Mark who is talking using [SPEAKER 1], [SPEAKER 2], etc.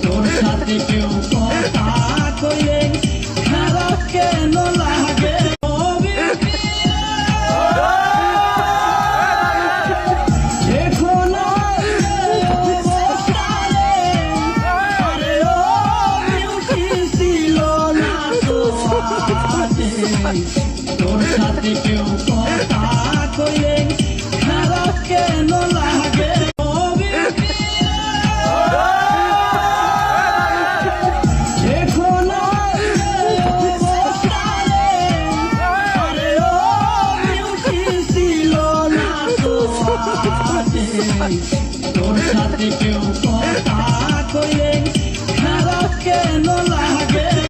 [SPEAKER 1] তোর সাথে কেউ কথা কইলে খারাপ কেন লাগে তোর সাথে কেউ কথা কইলে খারাপ কেন লাগে তোর সাথে